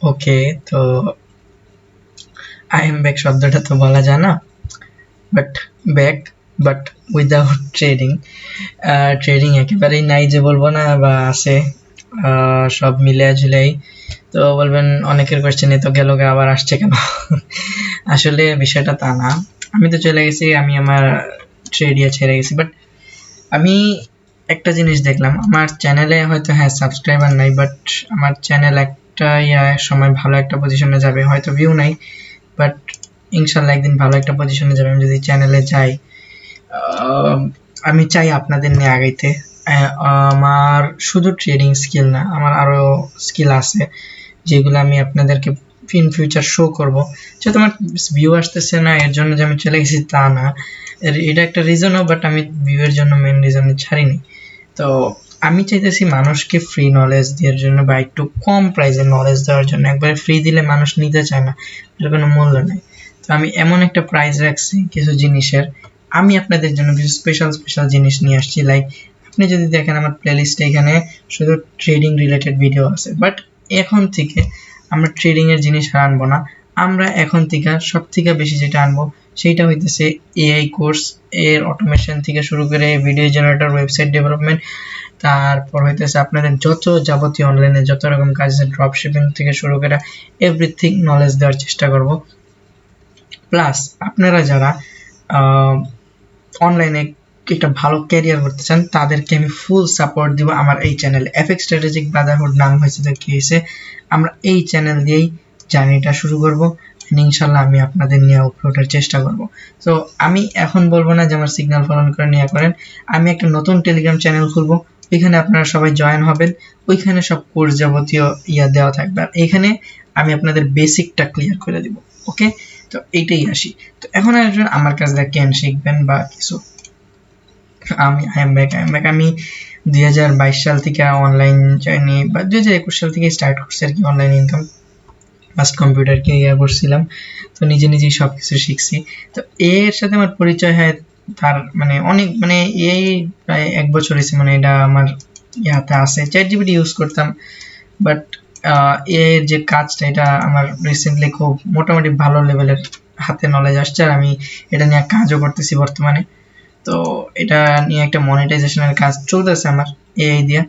ওকে, তো I am back শব্দটা তো বলা যায় না, but back, but without trading. Trading একেবারেই নাই যে বলবো না, বা আছে, সব মিলে ঝুলেই। তো বলবেন অনেকের কোয়েশ্চেনে তো গেল গা, আবার আসছে কেন? আসলে বিষয়টা তা না, আমি তো চলে গেছি, আমি আমার ট্রেডিয়া ছেড়ে গেছি। বাট আমি একটা জিনিস দেখলাম আমার চ্যানেলে, হয়তো হ্যাঁ সাবস্ক্রাইবার নাই, বাট আমার চ্যানেল একটা সময় ভালো একটা পজিশনে যাবে, হয়তো ভিউ নাই, বাট ইনশাল্লাহ একদিন ভালো একটা পজিশনে যাবে আমি যদি চ্যানেলে যাই। আহ, আমি চাই আপনাদের নিয়ে আগাইতে। আমার শুধু ট্রেডিং স্কিল না, আমার আরো স্কিল আছে যেগুলো আমি আপনাদেরকে ইন ফিউচার শো করব। যেহেতু আমার ভিউ আসতেছে না এর জন্য যে আমি চলে গেছি তা না, এটা একটা রিজনও, বাট আমি ভিউ এর জন্য মেন রিজনে ছাড়িনি। তো আমি চাইতেছি মানুষকে ফ্রি নলেজ দেওয়ার জন্য, বা একটু কম প্রাইসে নলেজ দেওয়ার জন্য। একবারে ফ্রি দিলে মানুষ নিতে চায় না, এর কোনো মূল্য নেই। তো আমি এমন একটা প্রাইস রাখছি কিছু জিনিসের, আমি আপনাদের জন্য কিছু স্পেশাল স্পেশাল জিনিস নিয়ে আসছি। লাইক আপনি যদি দেখেন আমার প্লেলিস্টে এখানে শুধু ট্রেডিং রিলেটেড ভিডিও আছে, বাট এখন থেকে আমরা ট্রেডিং এর জিনিস আর আনবো না। আমরা এখন থেকে সব থেকে বেশি যেটা আনবো সেইটা হইতেছে এআই কোর্স, এর অটোমেশন থেকে শুরু করে ভিডিও জেনারেটর, ওয়েবসাইট ডেভেলপমেন্ট, তারপর হইতেছে আপনাদের যত যাবতীয় অনলাইনে যত রকম কাজ আছে, ড্রপ শিপিং থেকে শুরু করে এভরিথিং নলেজ দেওয়ার চেষ্টা করব। প্লাস আপনারা যারা অনলাইনে একটা ভালো ক্যারিয়ার করতে চান তাদেরকে আমি ফুল সাপোর্ট দিব আমার এই চ্যানেল এফএক্স স্ট্র্যাটেজিক ব্রাদারহুড নাম হয়েছে, তো কি হয়েছে, আমরা এই চ্যানেল দিয়েই জার্নিটা শুরু করব। ইনশাল্লাহ আমি আপনাদের নিয়ে উপরে চেষ্টা করব। তো আমি এখন বলবো না যে আমার সিগন্যাল ফলো করে নিয়ে করেন, আমি একটা নতুন টেলিগ্রাম চ্যানেল খুলবো, ওইখানে আপনারা সবাই জয়েন হবেন। ওইখানে সব কোর্স যাবতীয় দেওয়া থাকবে, আর এখানে আমি আপনাদের বেসিকটা ক্লিয়ার করে দিব। ওকে, তো এইটাই আসি। তো এখন আসবেন আমার কাছ থেকে কেন শিখবেন বা কিছু। আমি আই এম ব্যাক আমি 2022 সাল থেকে অনলাইন জার্নি, বা 2021 সাল থেকে স্টার্ট করছি আর কি অনলাইন ইনকাম। ফার্স্ট কম্পিউটারকে করছিলাম, তো নিজে নিজেই সবকিছু শিখছি। তো এর সাথে আমার পরিচয় হয় তার মানে অনেক, মানে এই প্রায় 1 বছর হয়েছে, মানে এটা আমার ইয়াতে আছে। চ্যাট জিপিটি ইউজ করতাম, বাট এর যে কাজটা এটা আমার রিসেন্টলি খুব মোটামুটি ভালো লেভেলের হাতে নলেজ আসছে, আর আমি এটা নিয়ে কাজও করতেছি বর্তমানে। তো এটা নিয়ে একটা মনিটাইজেশনের কাজ চলতেছে আমার এআই দিয়ে,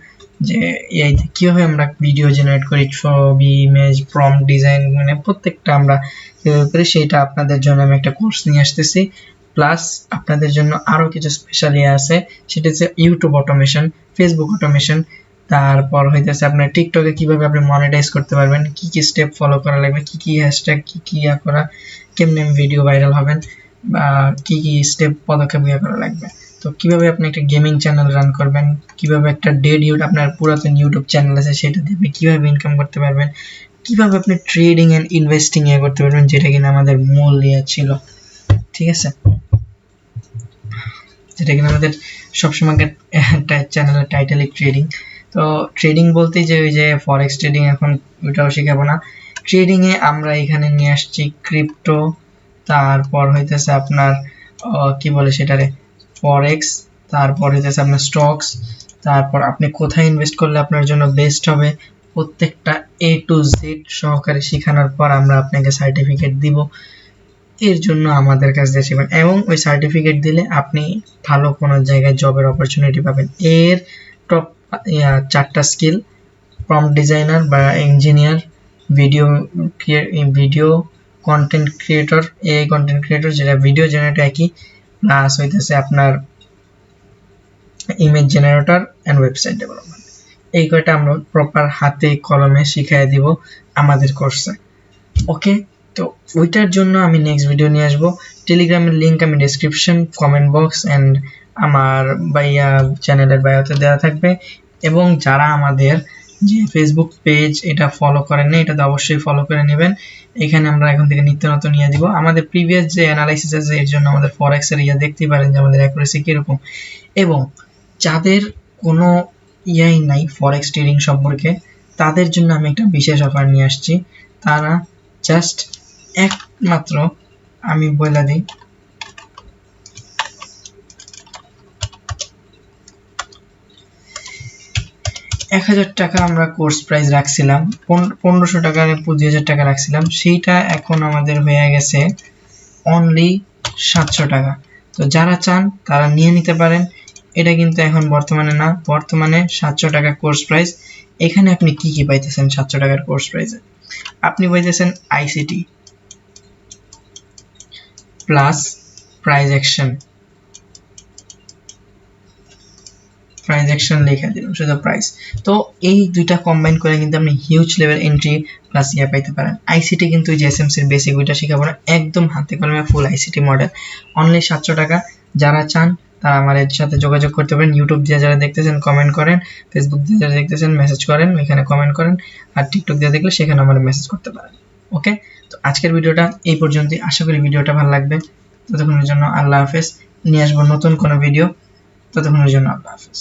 যে এআই দিয়ে কিভাবে আমরা ভিডিও জেনারেট করি, ছবি, ইমেজ, প্রম্পট ডিজাইন, মানে প্রত্যেকটা আমরা কিভাবে করি সেটা আপনাদের জন্য আমি একটা কোর্স নিয়ে আসতেছি। প্লাস আপনাদের জন্য আরো কিছু স্পেশাল ইয়ে আছে, সেটা হচ্ছে ইউটিউব অটোমেশন, ফেসবুক অটোমেশন, তারপর হইতেছে আপনার টিকটকে কিভাবে আপনি মনিটাইজ করতে পারবেন, কি কি স্টেপ ফলো করা লাগবে, কি কি হ্যাশট্যাগ, কি কি ইয়া করা, কেমনে ভিডিও ভাইরাল হবেন, বা কি কি স্টেপ পদক্ষেপ ইয়ে করা লাগবে। তো কিভাবে আপনি একটা গেমিং চ্যানেল রান করবেন, কিভাবে একটা ডেড আপনার পুরাতন ইউটিউব চ্যানেল আছে সেটা দিয়ে আপনি কিভাবে ইনকাম করতে পারবেন, কিভাবে আপনি ট্রেডিং এন্ড ইনভেস্টিং ইয়ে করতে পারবেন, যেটা কিনা আমাদের মূল ইয়ে ছিল। ঠিক আছে, যেটা কিনা আমাদের সবসময় চ্যানেলের টাইটেলই ট্রেডিং। তো ট্রেডিং বলতে যে ওই যে ফরেক্স ট্রেডিং, এখন ওইটাও শেখাবো না। ট্রেডিং এ আমরা এখানে নিয়ে আসছি ক্রিপ্টো, তারপর হইতেছে আপনার কি বলে সেটারে, ফরেক্স, তারপর হইতেছে আপনার স্টকস, তারপর আপনি কোথায় ইনভেস্ট করলে আপনার জন্য বেস্ট হবে, প্রত্যেকটা এ টু জেড সহকারে শেখানোর পর আমরা আপনাকে সার্টিফিকেট দিব। এর জন্য আমাদের কাছে শিখবেন, এবং ওই সার্টিফিকেট দিলে আপনি ভালো কোনো জায়গায় জবের অপরচুনিটি পাবেন। এর টপ 4টা স্কিল: প্রম্পট ডিজাইনার বা engineer, video video content creator, AI content creator যেটা ভিডিও জেনারেটর একই, প্লাস হইতেছে আপনার image generator and website development. এই কয়টা আমরা প্রপার হাতে কলমে শিখিয়ে দিব আমাদের কোর্সে। ওকে, তো ওইটার জন্য আমি নেক্সট ভিডিও নিয়ে আসবো। টেলিগ্রামের লিংক আমি ডেসক্রিপশন, কমেন্ট বক্স এন্ড আমার বাইয়া চ্যানেলের বায়োতে দেওয়া থাকবে। এবং যারা আমাদের যে ফেসবুক পেজ এটা ফলো করেন না, এটা তো অবশ্যই ফলো করে নেবেন। এখানে আমরা এখন থেকে নিত্য নতুন ইয়ে দিব। আমাদের প্রিভিয়াস যে অ্যানালাইসিস আছে এর জন্য আমাদের ফরেক্স এর ইয়ে দেখতেই পারেন যে আমাদের অ্যাকুরেসি কিরকম। এবং যাদের কোনো ইয়াই নাই ফরেক্স ট্রেডিং সম্পর্কে, তাদের জন্য আমি একটা বিশেষ অফার নিয়ে আসছি। তারা জাস্ট একমাত্র, আমি বলে দিই, 1000 টাকা আমরা কোর্স প্রাইস রাখছিলাম, 1500 টাকার 2000 টাকা রাখছিলাম, সেইটা এখন আমাদের হয়ে গেছে অনলি 700 টাকা। তো যারা চান তারা নিয়ে নিতে পারেন। এটা কিন্তু এখন বর্তমানে না, বর্তমানে 700 টাকা কোর্স প্রাইস। এখানে আপনি কি কি পাইতেছেন 700 টাকার কোর্স প্রাইসে? আপনি পাইতেছেন ICT plus prize action, prize action লেখা দিলাম শুধু প্রাইস। তো এই দুইটা কম্বাইন করে কিন্তু আপনি হিউজ লেভেল এন্ট্রি প্লাস ইয়া পাইতে পারেন। আইসিটি কিন্তু যে এসএমসি এর বেসিক ওইটা শেখাবো না, একদম হাতে কলমে ফুল আইসিটি মডেল, অনলি 700 টাকা। যারা চান তারা আমার এর সাথে যোগাযোগ করতে পারেন। ইউটিউব দিয়ে যারা দেখতেছেন কমেন্ট করেন, ফেসবুক দিয়ে যারা দেখতেছেন মেসেজ করেন, এখানে কমেন্ট করেন, আর টিকটক দিয়ে দেখলে সেখানে আমার মেসেজ করতে পারেন। ওকে, তো আজকের ভিডিওটা এই পর্যন্তই। আশা করি ভিডিওটা ভালো লাগবে। ততক্ষণের জন্য আল্লাহ হাফেজ। নিয়ে আসবো নতুন কোনো ভিডিও, ততক্ষণের জন্য আল্লাহ হাফেজ।